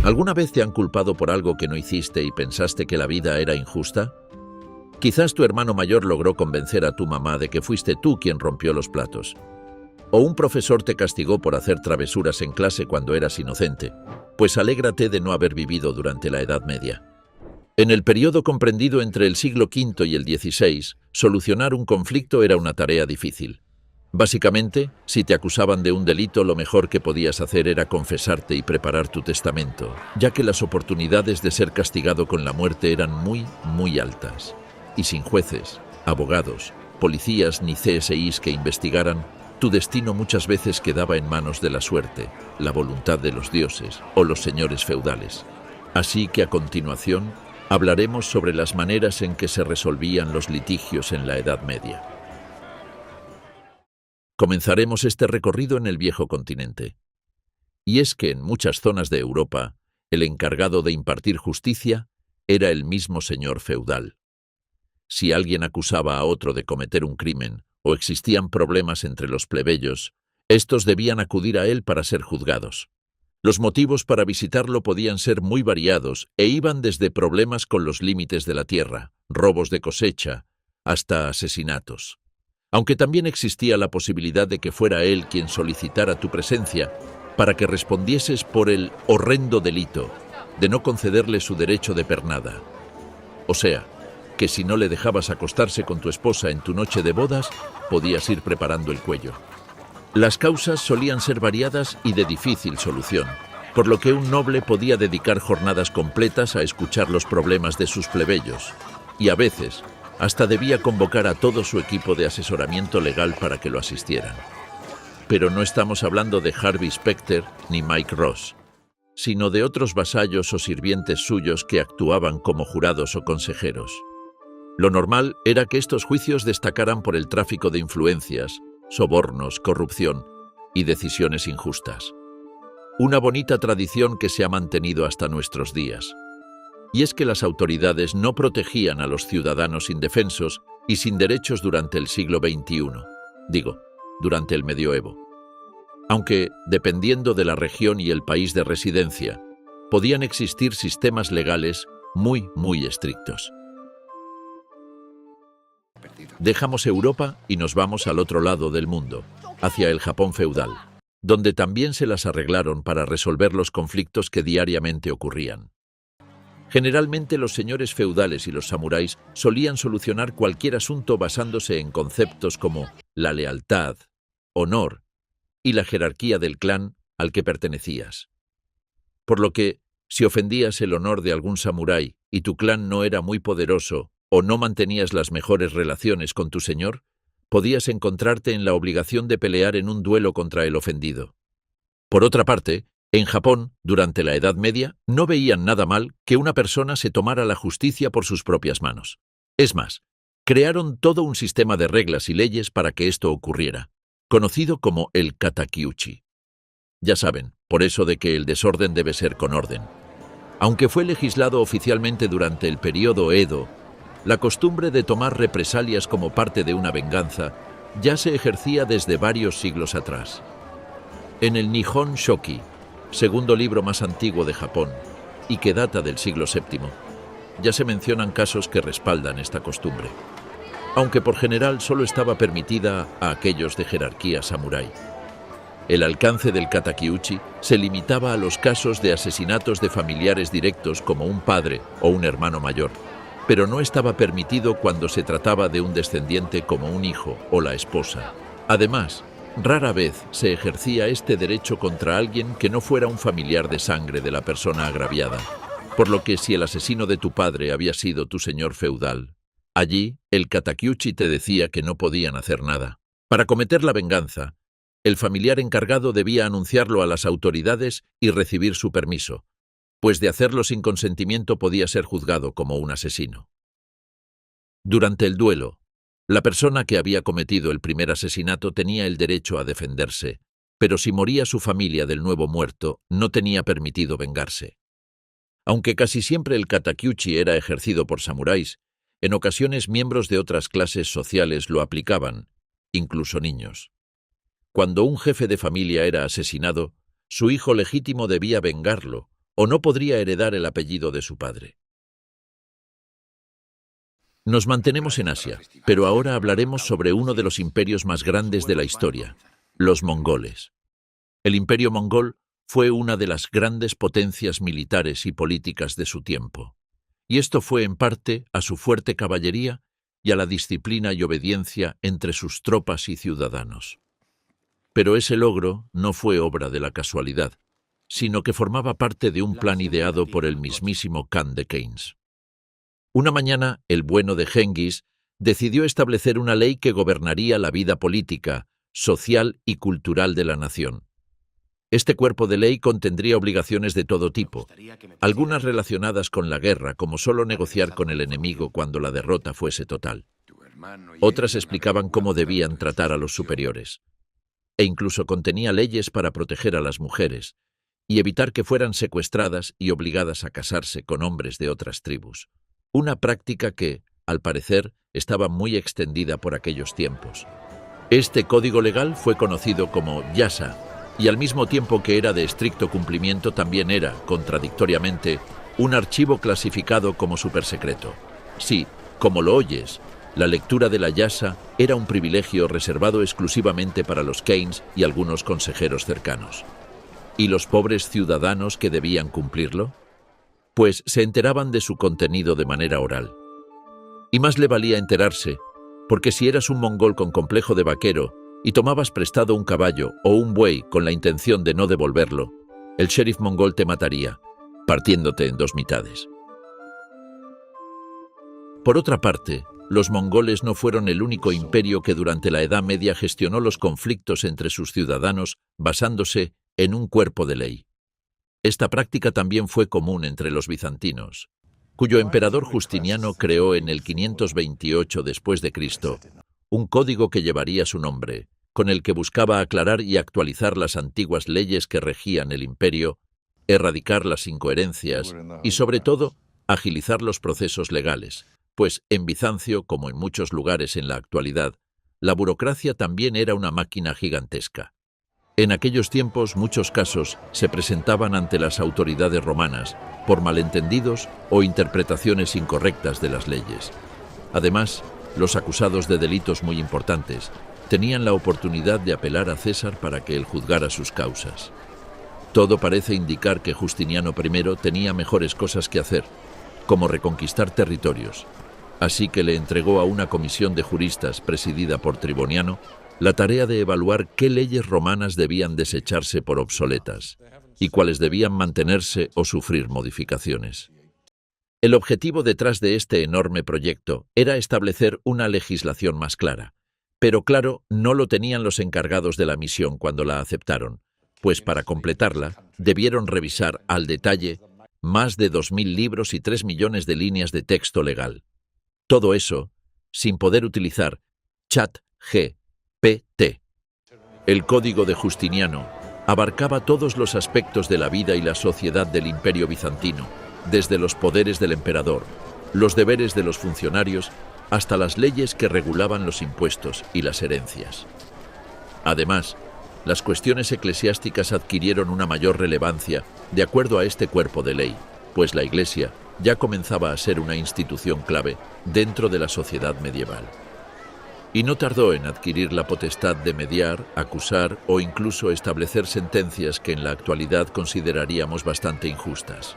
¿Alguna vez te han culpado por algo que no hiciste y pensaste que la vida era injusta? Quizás tu hermano mayor logró convencer a tu mamá de que fuiste tú quien rompió los platos. O un profesor te castigó por hacer travesuras en clase cuando eras inocente. Pues alégrate de no haber vivido durante la Edad Media. En el periodo comprendido entre el siglo V y el XVI, solucionar un conflicto era una tarea difícil. Básicamente, si te acusaban de un delito, lo mejor que podías hacer era confesarte y preparar tu testamento, ya que las oportunidades de ser castigado con la muerte eran muy altas. Y sin jueces, abogados, policías ni CSIs que investigaran, tu destino muchas veces quedaba en manos de la suerte, la voluntad de los dioses o los señores feudales. Así que a continuación, hablaremos sobre las maneras en que se resolvían los litigios en la Edad Media. Comenzaremos este recorrido en el viejo continente. Y es que en muchas zonas de Europa, el encargado de impartir justicia era el mismo señor feudal. Si alguien acusaba a otro de cometer un crimen o existían problemas entre los plebeyos, estos debían acudir a él para ser juzgados. Los motivos para visitarlo podían ser muy variados e iban desde problemas con los límites de la tierra, robos de cosecha, hasta asesinatos. Aunque también existía la posibilidad de que fuera él quien solicitara tu presencia para que respondieses por el horrendo delito de no concederle su derecho de pernada. O sea, que si no le dejabas acostarse con tu esposa en tu noche de bodas, podías ir preparando el cuello. Las causas solían ser variadas y de difícil solución, por lo que un noble podía dedicar jornadas completas a escuchar los problemas de sus plebeyos, y a veces hasta debía convocar a todo su equipo de asesoramiento legal para que lo asistieran. Pero no estamos hablando de Harvey Specter ni Mike Ross, sino de otros vasallos o sirvientes suyos que actuaban como jurados o consejeros. Lo normal era que estos juicios destacaran por el tráfico de influencias, sobornos, corrupción y decisiones injustas. Una bonita tradición que se ha mantenido hasta nuestros días. Y es que las autoridades no protegían a los ciudadanos indefensos y sin derechos durante el siglo XXI, durante el medioevo. Aunque, dependiendo de la región y el país de residencia, podían existir sistemas legales muy estrictos. Dejamos Europa y nos vamos al otro lado del mundo, hacia el Japón feudal, donde también se las arreglaron para resolver los conflictos que diariamente ocurrían. Generalmente los señores feudales y los samuráis solían solucionar cualquier asunto basándose en conceptos como la lealtad, honor y la jerarquía del clan al que pertenecías. Por lo que, si ofendías el honor de algún samurái y tu clan no era muy poderoso o no mantenías las mejores relaciones con tu señor, podías encontrarte en la obligación de pelear en un duelo contra el ofendido. Por otra parte, en Japón, durante la Edad Media, no veían nada mal que una persona se tomara la justicia por sus propias manos. Es más, crearon todo un sistema de reglas y leyes para que esto ocurriera, conocido como el katakyuchi. Ya saben, por eso de que el desorden debe ser con orden. Aunque fue legislado oficialmente durante el período Edo, la costumbre de tomar represalias como parte de una venganza ya se ejercía desde varios siglos atrás. En el Nihon Shoki, segundo libro más antiguo de Japón, y que data del siglo VII, ya se mencionan casos que respaldan esta costumbre, aunque por general solo estaba permitida a aquellos de jerarquía samurái. El alcance del katakyuchi se limitaba a los casos de asesinatos de familiares directos como un padre o un hermano mayor, pero no estaba permitido cuando se trataba de un descendiente como un hijo o la esposa. Además, rara vez se ejercía este derecho contra alguien que no fuera un familiar de sangre de la persona agraviada, por lo que si el asesino de tu padre había sido tu señor feudal, allí el katakyuchi te decía que no podían hacer nada. Para cometer la venganza, el familiar encargado debía anunciarlo a las autoridades y recibir su permiso, pues de hacerlo sin consentimiento podía ser juzgado como un asesino. Durante el duelo, la persona que había cometido el primer asesinato tenía el derecho a defenderse, pero si moría su familia del nuevo muerto, no tenía permitido vengarse. Aunque casi siempre el katakyuchi era ejercido por samuráis, en ocasiones miembros de otras clases sociales lo aplicaban, incluso niños. Cuando un jefe de familia era asesinado, su hijo legítimo debía vengarlo, o no podría heredar el apellido de su padre. Nos mantenemos en Asia, pero ahora hablaremos sobre uno de los imperios más grandes de la historia, los mongoles. El imperio mongol fue una de las grandes potencias militares y políticas de su tiempo, y esto fue en parte a su fuerte caballería y a la disciplina y obediencia entre sus tropas y ciudadanos. Pero ese logro no fue obra de la casualidad, sino que formaba parte de un plan ideado por el mismísimo Khan de Keynes. Una mañana, el bueno de Genghis decidió establecer una ley que gobernaría la vida política, social y cultural de la nación. Este cuerpo de ley contendría obligaciones de todo tipo, algunas relacionadas con la guerra, como solo negociar con el enemigo cuando la derrota fuese total. Otras explicaban cómo debían tratar a los superiores. E incluso contenía leyes para proteger a las mujeres y evitar que fueran secuestradas y obligadas a casarse con hombres de otras tribus. Una práctica que, al parecer, estaba muy extendida por aquellos tiempos. Este código legal fue conocido como Yasa, y al mismo tiempo que era de estricto cumplimiento también era, contradictoriamente, un archivo clasificado como supersecreto. Sí, como lo oyes, la lectura de la Yasa era un privilegio reservado exclusivamente para los Keynes y algunos consejeros cercanos. ¿Y los pobres ciudadanos que debían cumplirlo? Pues se enteraban de su contenido de manera oral. Y más le valía enterarse, porque si eras un mongol con complejo de vaquero y tomabas prestado un caballo o un buey con la intención de no devolverlo, el sheriff mongol te mataría, partiéndote en dos mitades. Por otra parte, los mongoles no fueron el único imperio que durante la Edad Media gestionó los conflictos entre sus ciudadanos basándose en un cuerpo de ley. Esta práctica también fue común entre los bizantinos, cuyo emperador Justiniano creó en el 528 después de Cristo un código que llevaría su nombre, con el que buscaba aclarar y actualizar las antiguas leyes que regían el imperio, erradicar las incoherencias y, sobre todo, agilizar los procesos legales, pues en Bizancio, como en muchos lugares en la actualidad, la burocracia también era una máquina gigantesca. En aquellos tiempos, muchos casos se presentaban ante las autoridades romanas por malentendidos o interpretaciones incorrectas de las leyes. Además, los acusados de delitos muy importantes tenían la oportunidad de apelar a César para que él juzgara sus causas. Todo parece indicar que Justiniano I tenía mejores cosas que hacer, como reconquistar territorios, así que le entregó a una comisión de juristas presidida por Triboniano la tarea de evaluar qué leyes romanas debían desecharse por obsoletas y cuáles debían mantenerse o sufrir modificaciones. El objetivo detrás de este enorme proyecto era establecer una legislación más clara, pero claro, no lo tenían los encargados de la misión cuando la aceptaron, pues para completarla debieron revisar al detalle más de 2.000 libros y 3 millones de líneas de texto legal. Todo eso sin poder utilizar ChatGPT. El código de Justiniano abarcaba todos los aspectos de la vida y la sociedad del Imperio bizantino, desde los poderes del emperador, los deberes de los funcionarios, hasta las leyes que regulaban los impuestos y las herencias. Además, las cuestiones eclesiásticas adquirieron una mayor relevancia de acuerdo a este cuerpo de ley, pues la Iglesia ya comenzaba a ser una institución clave dentro de la sociedad medieval. Y no tardó en adquirir la potestad de mediar, acusar o incluso establecer sentencias que en la actualidad consideraríamos bastante injustas.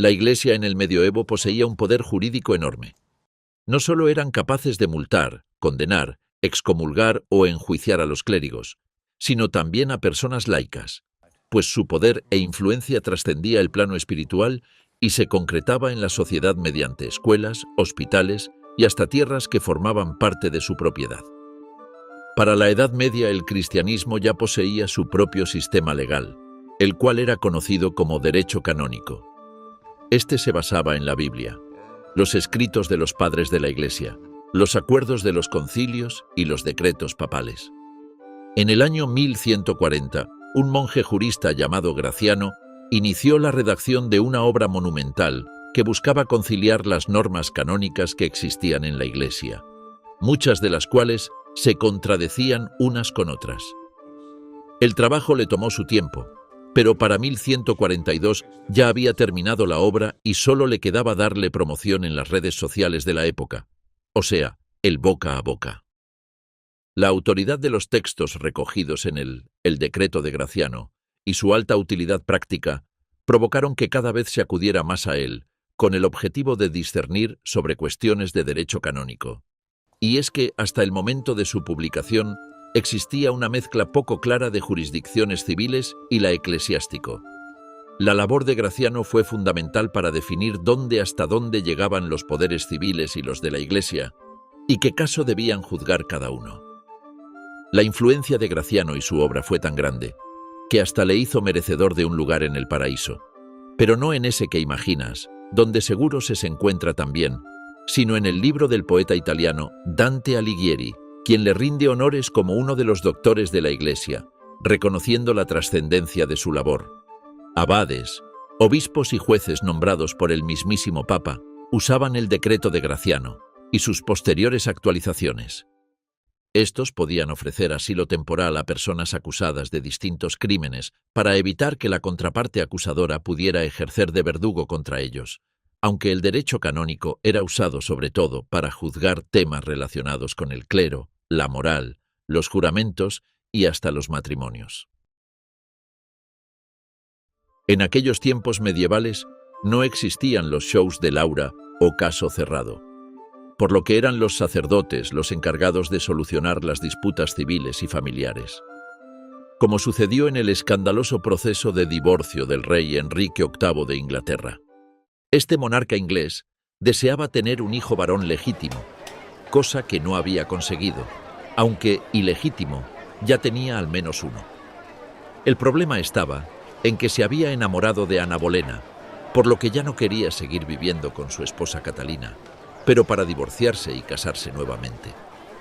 La Iglesia en el medioevo poseía un poder jurídico enorme. No solo eran capaces de multar, condenar, excomulgar o enjuiciar a los clérigos, sino también a personas laicas, pues su poder e influencia trascendía el plano espiritual y se concretaba en la sociedad mediante escuelas, hospitales y hasta tierras que formaban parte de su propiedad. Para la Edad Media el cristianismo ya poseía su propio sistema legal, el cual era conocido como derecho canónico. Este se basaba en la Biblia, los escritos de los padres de la Iglesia, los acuerdos de los concilios y los decretos papales. En el año 1140, un monje jurista llamado Graciano inició la redacción de una obra monumental que buscaba conciliar las normas canónicas que existían en la Iglesia, muchas de las cuales se contradecían unas con otras. El trabajo le tomó su tiempo, pero para 1142 ya había terminado la obra y solo le quedaba darle promoción en las redes sociales de la época, o sea, el boca a boca. La autoridad de los textos recogidos en el Decreto de Graciano y su alta utilidad práctica provocaron que cada vez se acudiera más a él, con el objetivo de discernir sobre cuestiones de derecho canónico. Y es que, hasta el momento de su publicación, existía una mezcla poco clara de jurisdicciones civiles y la eclesiástico. La labor de Graciano fue fundamental para definir hasta dónde llegaban los poderes civiles y los de la Iglesia, y qué caso debían juzgar cada uno. La influencia de Graciano y su obra fue tan grande, que hasta le hizo merecedor de un lugar en el paraíso, pero no en ese que imaginas, donde seguro se encuentra también, sino en el libro del poeta italiano Dante Alighieri, quien le rinde honores como uno de los doctores de la Iglesia, reconociendo la trascendencia de su labor. Abades, obispos y jueces nombrados por el mismísimo Papa usaban el decreto de Graciano y sus posteriores actualizaciones. Estos podían ofrecer asilo temporal a personas acusadas de distintos crímenes para evitar que la contraparte acusadora pudiera ejercer de verdugo contra ellos, aunque el derecho canónico era usado sobre todo para juzgar temas relacionados con el clero, la moral, los juramentos y hasta los matrimonios. En aquellos tiempos medievales no existían los shows de Laura o caso cerrado, por lo que eran los sacerdotes los encargados de solucionar las disputas civiles y familiares. Como sucedió en el escandaloso proceso de divorcio del rey Enrique VIII de Inglaterra. Este monarca inglés deseaba tener un hijo varón legítimo, cosa que no había conseguido, aunque ilegítimo ya tenía al menos uno. El problema estaba en que se había enamorado de Ana Bolena, por lo que ya no quería seguir viviendo con su esposa Catalina, pero para divorciarse y casarse nuevamente,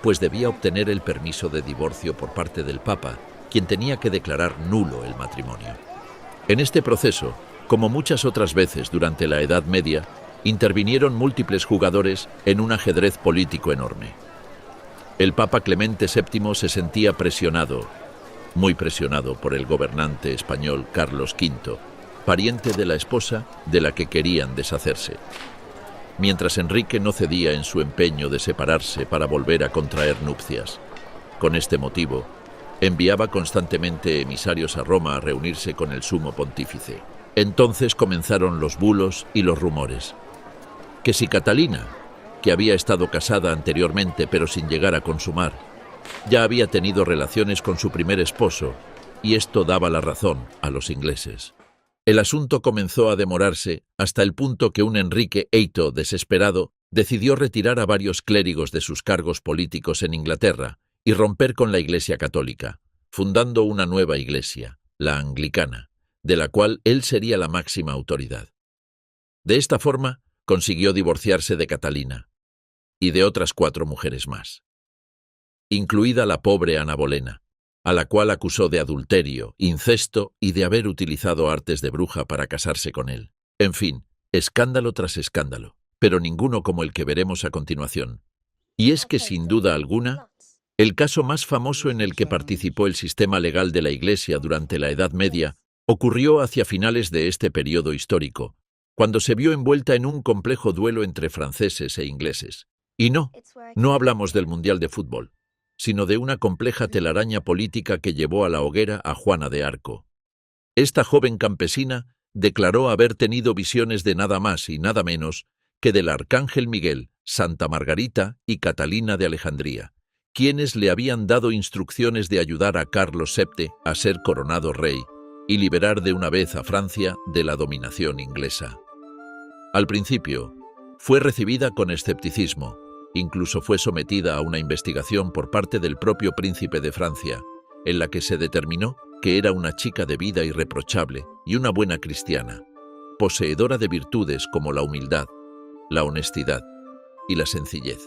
pues debía obtener el permiso de divorcio por parte del Papa, quien tenía que declarar nulo el matrimonio. En este proceso, como muchas otras veces durante la Edad Media, intervinieron múltiples jugadores en un ajedrez político enorme. El Papa Clemente VII se sentía presionado, muy presionado por el gobernante español Carlos V, pariente de la esposa de la que querían deshacerse, mientras Enrique no cedía en su empeño de separarse para volver a contraer nupcias. Con este motivo, enviaba constantemente emisarios a Roma a reunirse con el sumo pontífice. Entonces comenzaron los bulos y los rumores. Que si Catalina, que había estado casada anteriormente pero sin llegar a consumar, ya había tenido relaciones con su primer esposo, y esto daba la razón a los ingleses. El asunto comenzó a demorarse hasta el punto que un Enrique VIII desesperado decidió retirar a varios clérigos de sus cargos políticos en Inglaterra y romper con la Iglesia católica, fundando una nueva iglesia, la anglicana, de la cual él sería la máxima autoridad. De esta forma, consiguió divorciarse de Catalina y de otras 4 mujeres más, incluida la pobre Ana Bolena, a la cual acusó de adulterio, incesto y de haber utilizado artes de bruja para casarse con él. En fin, escándalo tras escándalo, pero ninguno como el que veremos a continuación. Y es que, sin duda alguna, el caso más famoso en el que participó el sistema legal de la Iglesia durante la Edad Media ocurrió hacia finales de este periodo histórico, cuando se vio envuelta en un complejo duelo entre franceses e ingleses. Y no hablamos del Mundial de Fútbol, sino de una compleja telaraña política que llevó a la hoguera a Juana de Arco. Esta joven campesina declaró haber tenido visiones de nada más y nada menos que del arcángel Miguel, Santa Margarita y Catalina de Alejandría, quienes le habían dado instrucciones de ayudar a Carlos VII a ser coronado rey y liberar de una vez a Francia de la dominación inglesa. Al principio, fue recibida con escepticismo. Incluso fue sometida a una investigación por parte del propio príncipe de Francia, en la que se determinó que era una chica de vida irreprochable y una buena cristiana, poseedora de virtudes como la humildad, la honestidad y la sencillez.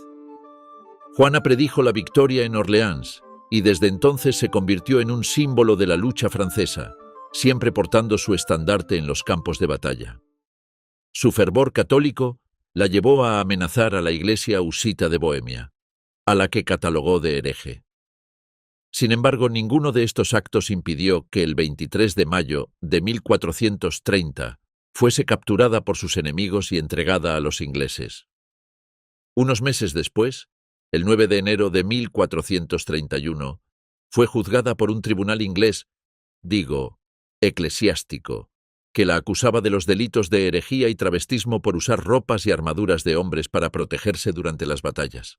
Juana predijo la victoria en Orleans y desde entonces se convirtió en un símbolo de la lucha francesa, siempre portando su estandarte en los campos de batalla. Su fervor católico la llevó a amenazar a la Iglesia husita de Bohemia, a la que catalogó de hereje. Sin embargo, ninguno de estos actos impidió que el 23 de mayo de 1430 fuese capturada por sus enemigos y entregada a los ingleses. Unos meses después, el 9 de enero de 1431, fue juzgada por un tribunal inglés, eclesiástico, que la acusaba de los delitos de herejía y travestismo por usar ropas y armaduras de hombres para protegerse durante las batallas.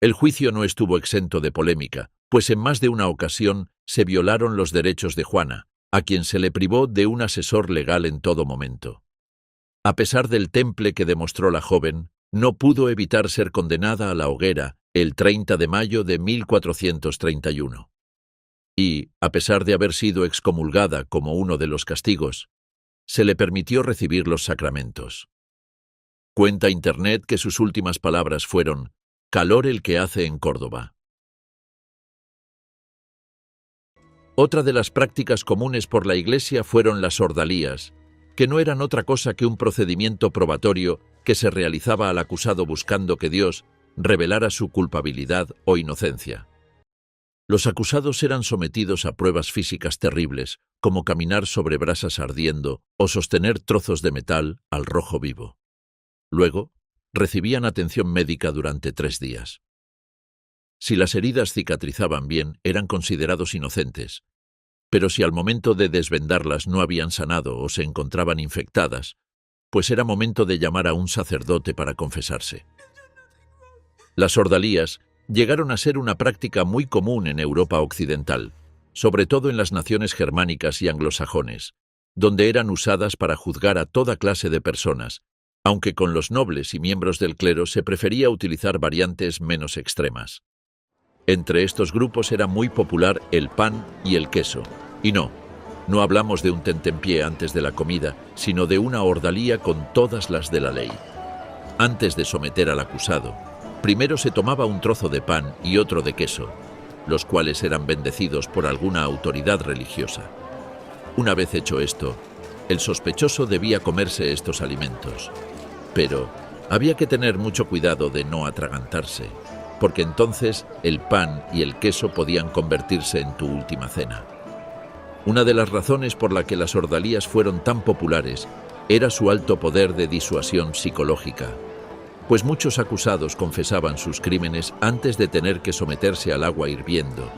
El juicio no estuvo exento de polémica, pues en más de una ocasión se violaron los derechos de Juana, a quien se le privó de un asesor legal en todo momento. A pesar del temple que demostró la joven, no pudo evitar ser condenada a la hoguera el 30 de mayo de 1431. Y, a pesar de haber sido excomulgada como uno de los castigos, se le permitió recibir los sacramentos. Cuenta Internet que sus últimas palabras fueron: «Calor el que hace en Córdoba». Otra de las prácticas comunes por la Iglesia fueron las ordalías, que no eran otra cosa que un procedimiento probatorio que se realizaba al acusado buscando que Dios revelara su culpabilidad o inocencia. Los acusados eran sometidos a pruebas físicas terribles, como caminar sobre brasas ardiendo o sostener trozos de metal al rojo vivo. Luego, recibían atención médica durante 3 días. Si las heridas cicatrizaban bien, eran considerados inocentes, pero si al momento de desvendarlas no habían sanado o se encontraban infectadas, pues era momento de llamar a un sacerdote para confesarse. Las ordalías llegaron a ser una práctica muy común en Europa occidental, sobre todo en las naciones germánicas y anglosajones, donde eran usadas para juzgar a toda clase de personas, aunque con los nobles y miembros del clero se prefería utilizar variantes menos extremas. Entre estos grupos era muy popular el pan y el queso. Y no hablamos de un tentempié antes de la comida, sino de una ordalía con todas las de la ley. Antes de someter al acusado, primero se tomaba un trozo de pan y otro de queso, los cuales eran bendecidos por alguna autoridad religiosa. Una vez hecho esto, el sospechoso debía comerse estos alimentos. Pero había que tener mucho cuidado de no atragantarse, porque entonces el pan y el queso podían convertirse en tu última cena. Una de las razones por la que las ordalías fueron tan populares era su alto poder de disuasión psicológica, pues muchos acusados confesaban sus crímenes antes de tener que someterse al agua hirviendo,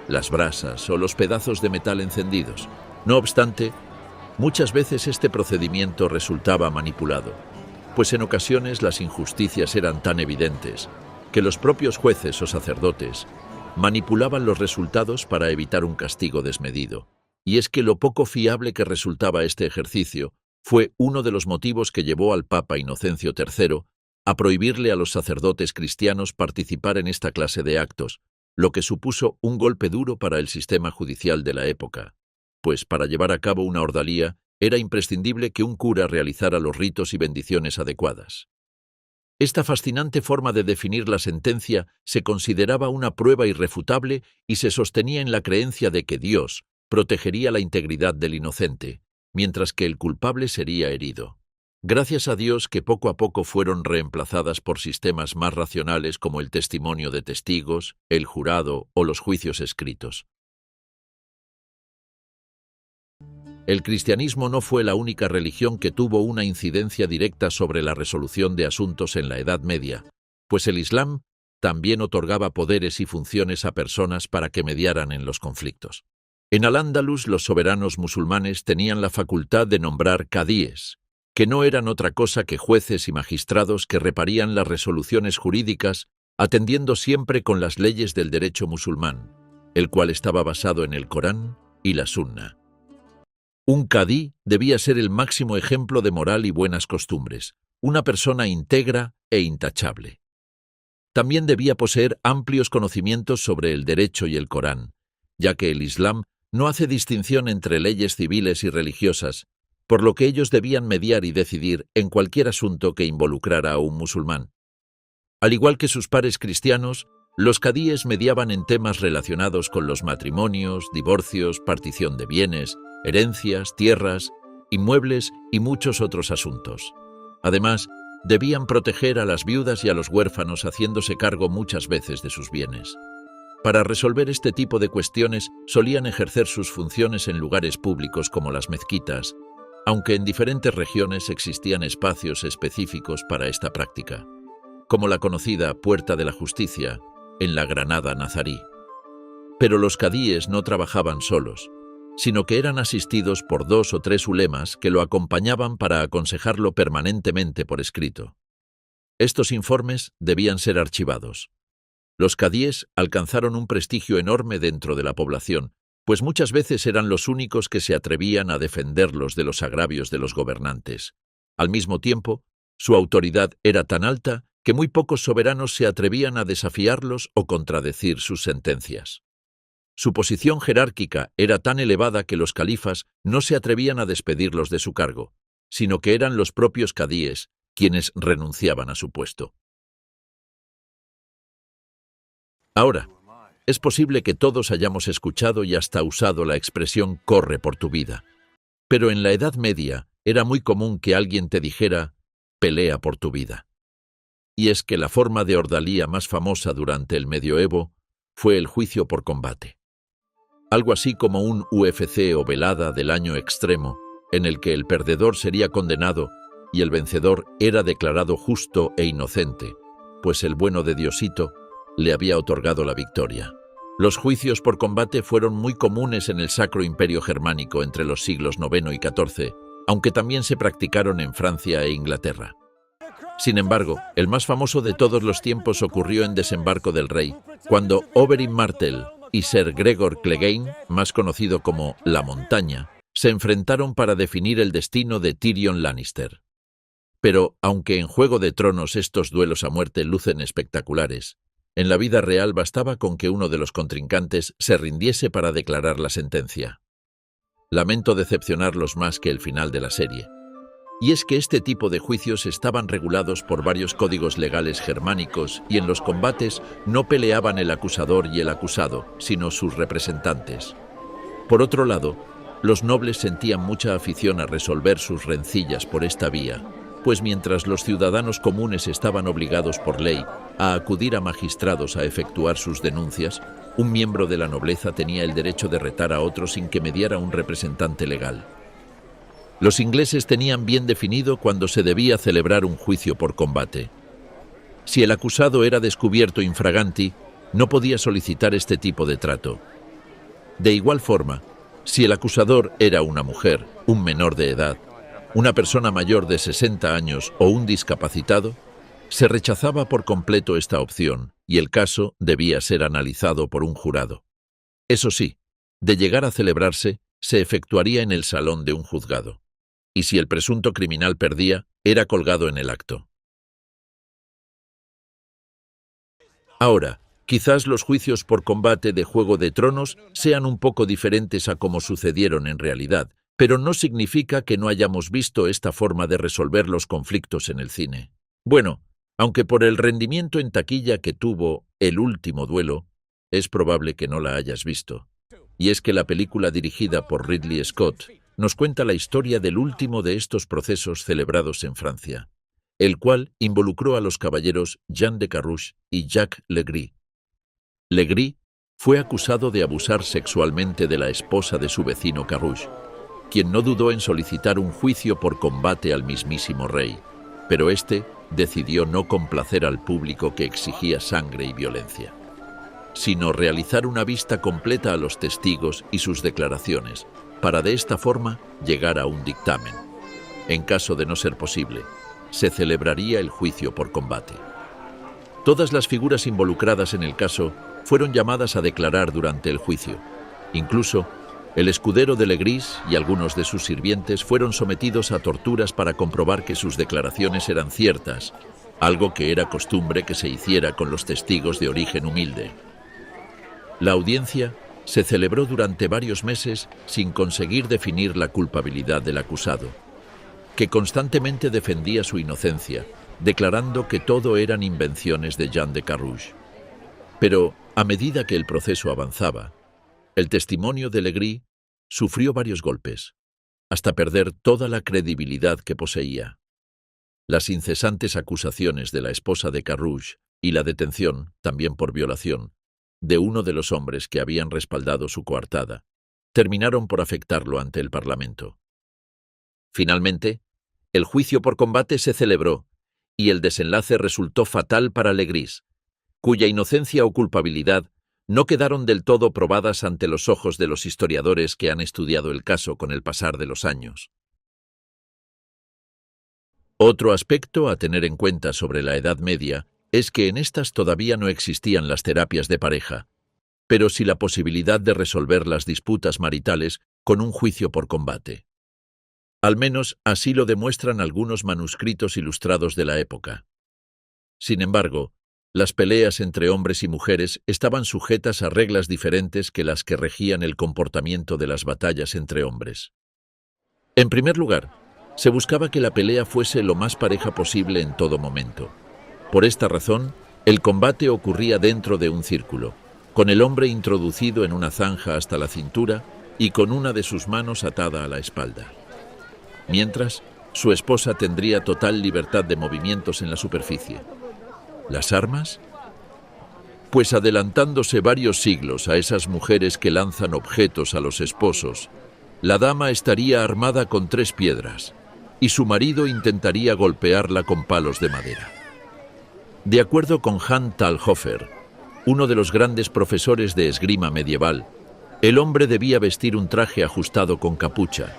las brasas o los pedazos de metal encendidos. No obstante, muchas veces este procedimiento resultaba manipulado, pues en ocasiones las injusticias eran tan evidentes que los propios jueces o sacerdotes manipulaban los resultados para evitar un castigo desmedido. Y es que lo poco fiable que resultaba este ejercicio fue uno de los motivos que llevó al Papa Inocencio III a prohibirle a los sacerdotes cristianos participar en esta clase de actos, lo que supuso un golpe duro para el sistema judicial de la época, pues para llevar a cabo una ordalía era imprescindible que un cura realizara los ritos y bendiciones adecuadas. Esta fascinante forma de definir la sentencia se consideraba una prueba irrefutable y se sostenía en la creencia de que Dios protegería la integridad del inocente, mientras que el culpable sería herido. Gracias a Dios que poco a poco fueron reemplazadas por sistemas más racionales como el testimonio de testigos, el jurado o los juicios escritos. El cristianismo no fue la única religión que tuvo una incidencia directa sobre la resolución de asuntos en la Edad Media, pues el Islam también otorgaba poderes y funciones a personas para que mediaran en los conflictos. En Al-Ándalus, los soberanos musulmanes tenían la facultad de nombrar cadíes, que no eran otra cosa que jueces y magistrados que reparían las resoluciones jurídicas, atendiendo siempre con las leyes del derecho musulmán, el cual estaba basado en el Corán y la Sunna. Un cadí debía ser el máximo ejemplo de moral y buenas costumbres, una persona íntegra e intachable. También debía poseer amplios conocimientos sobre el derecho y el Corán, ya que el Islam no hace distinción entre leyes civiles y religiosas, por lo que ellos debían mediar y decidir en cualquier asunto que involucrara a un musulmán. Al igual que sus pares cristianos, los cadíes mediaban en temas relacionados con los matrimonios, divorcios, partición de bienes, herencias, tierras, inmuebles y muchos otros asuntos. Además, debían proteger a las viudas y a los huérfanos haciéndose cargo muchas veces de sus bienes. Para resolver este tipo de cuestiones solían ejercer sus funciones en lugares públicos como las mezquitas, aunque en diferentes regiones existían espacios específicos para esta práctica, como la conocida Puerta de la Justicia, en la Granada nazarí. Pero los cadíes no trabajaban solos, sino que eran asistidos por 2 o 3 ulemas que lo acompañaban para aconsejarlo permanentemente por escrito. Estos informes debían ser archivados. Los cadíes alcanzaron un prestigio enorme dentro de la población, pues muchas veces eran los únicos que se atrevían a defenderlos de los agravios de los gobernantes. Al mismo tiempo, su autoridad era tan alta que muy pocos soberanos se atrevían a desafiarlos o contradecir sus sentencias. Su posición jerárquica era tan elevada que los califas no se atrevían a despedirlos de su cargo, sino que eran los propios cadíes quienes renunciaban a su puesto. Ahora, es posible que todos hayamos escuchado y hasta usado la expresión «corre por tu vida». Pero en la Edad Media era muy común que alguien te dijera «pelea por tu vida». Y es que la forma de ordalía más famosa durante el medioevo fue el juicio por combate. Algo así como un UFC o velada del año extremo, en el que el perdedor sería condenado y el vencedor era declarado justo e inocente, pues el bueno de Diosito le había otorgado la victoria. Los juicios por combate fueron muy comunes en el Sacro Imperio Germánico entre los siglos IX y XIV, aunque también se practicaron en Francia e Inglaterra. Sin embargo, el más famoso de todos los tiempos ocurrió en Desembarco del Rey, cuando Oberyn Martell y Ser Gregor Clegane, más conocido como La Montaña, se enfrentaron para definir el destino de Tyrion Lannister. Pero, aunque en Juego de Tronos estos duelos a muerte lucen espectaculares, en la vida real bastaba con que uno de los contrincantes se rindiese para declarar la sentencia. Lamento decepcionarlos más que el final de la serie. Y es que este tipo de juicios estaban regulados por varios códigos legales germánicos y en los combates no peleaban el acusador y el acusado, sino sus representantes. Por otro lado, los nobles sentían mucha afición a resolver sus rencillas por esta vía, pues mientras los ciudadanos comunes estaban obligados por ley a acudir a magistrados a efectuar sus denuncias, un miembro de la nobleza tenía el derecho de retar a otro sin que mediara un representante legal. Los ingleses tenían bien definido cuándo se debía celebrar un juicio por combate. Si el acusado era descubierto infraganti, no podía solicitar este tipo de trato. De igual forma, si el acusador era una mujer, un menor de edad, una persona mayor de 60 años o un discapacitado, se rechazaba por completo esta opción y el caso debía ser analizado por un jurado. Eso sí, de llegar a celebrarse, se efectuaría en el salón de un juzgado. Y si el presunto criminal perdía, era colgado en el acto. Ahora, quizás los juicios por combate de Juego de Tronos sean un poco diferentes a como sucedieron en realidad, pero no significa que no hayamos visto esta forma de resolver los conflictos en el cine. Bueno, aunque por el rendimiento en taquilla que tuvo El último duelo, es probable que no la hayas visto. Y es que la película dirigida por Ridley Scott nos cuenta la historia del último de estos procesos celebrados en Francia, el cual involucró a los caballeros Jean de Carrouge y Jacques Legris. Legris fue acusado de abusar sexualmente de la esposa de su vecino Carrouge, quien no dudó en solicitar un juicio por combate al mismísimo rey, pero éste decidió no complacer al público que exigía sangre y violencia, sino realizar una vista completa a los testigos y sus declaraciones, para de esta forma llegar a un dictamen. En caso de no ser posible, se celebraría el juicio por combate. Todas las figuras involucradas en el caso fueron llamadas a declarar durante el juicio. Incluso, el escudero de Legris y algunos de sus sirvientes fueron sometidos a torturas para comprobar que sus declaraciones eran ciertas, algo que era costumbre que se hiciera con los testigos de origen humilde. La audiencia se celebró durante varios meses sin conseguir definir la culpabilidad del acusado, que constantemente defendía su inocencia, declarando que todo eran invenciones de Jean de Carrouge. Pero, a medida que el proceso avanzaba, el testimonio de Legris sufrió varios golpes, hasta perder toda la credibilidad que poseía. Las incesantes acusaciones de la esposa de Carrouge y la detención, también por violación, de uno de los hombres que habían respaldado su coartada, terminaron por afectarlo ante el Parlamento. Finalmente, el juicio por combate se celebró y el desenlace resultó fatal para Legris, cuya inocencia o culpabilidad no quedaron del todo probadas ante los ojos de los historiadores que han estudiado el caso con el pasar de los años. Otro aspecto a tener en cuenta sobre la Edad Media es que en estas todavía no existían las terapias de pareja, pero sí la posibilidad de resolver las disputas maritales con un juicio por combate. Al menos así lo demuestran algunos manuscritos ilustrados de la época. Sin embargo, las peleas entre hombres y mujeres estaban sujetas a reglas diferentes que las que regían el comportamiento de las batallas entre hombres. En primer lugar, se buscaba que la pelea fuese lo más pareja posible en todo momento. Por esta razón, el combate ocurría dentro de un círculo, con el hombre introducido en una zanja hasta la cintura y con una de sus manos atada a la espalda. Mientras, su esposa tendría total libertad de movimientos en la superficie. ¿Las armas? Pues adelantándose varios siglos a esas mujeres que lanzan objetos a los esposos, la dama estaría armada con 3 piedras y su marido intentaría golpearla con palos de madera. De acuerdo con Hans Talhofer, uno de los grandes profesores de esgrima medieval, el hombre debía vestir un traje ajustado con capucha.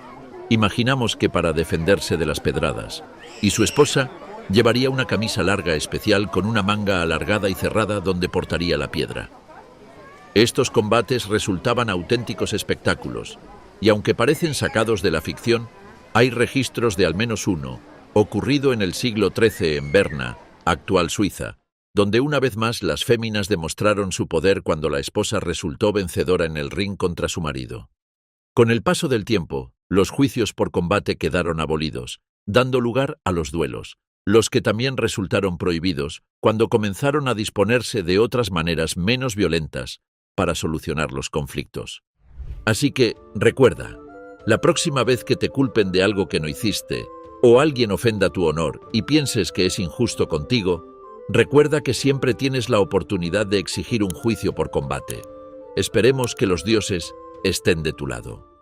Imaginamos que para defenderse de las pedradas, y su esposa llevaría una camisa larga especial con una manga alargada y cerrada donde portaría la piedra. Estos combates resultaban auténticos espectáculos, y aunque parecen sacados de la ficción, hay registros de al menos uno, ocurrido en el siglo XIII en Berna, actual Suiza, donde una vez más las féminas demostraron su poder cuando la esposa resultó vencedora en el ring contra su marido. Con el paso del tiempo, los juicios por combate quedaron abolidos, dando lugar a los duelos, los que también resultaron prohibidos cuando comenzaron a disponerse de otras maneras menos violentas para solucionar los conflictos. Así que, recuerda, la próxima vez que te culpen de algo que no hiciste, o alguien ofenda tu honor y pienses que es injusto contigo, recuerda que siempre tienes la oportunidad de exigir un juicio por combate. Esperemos que los dioses estén de tu lado.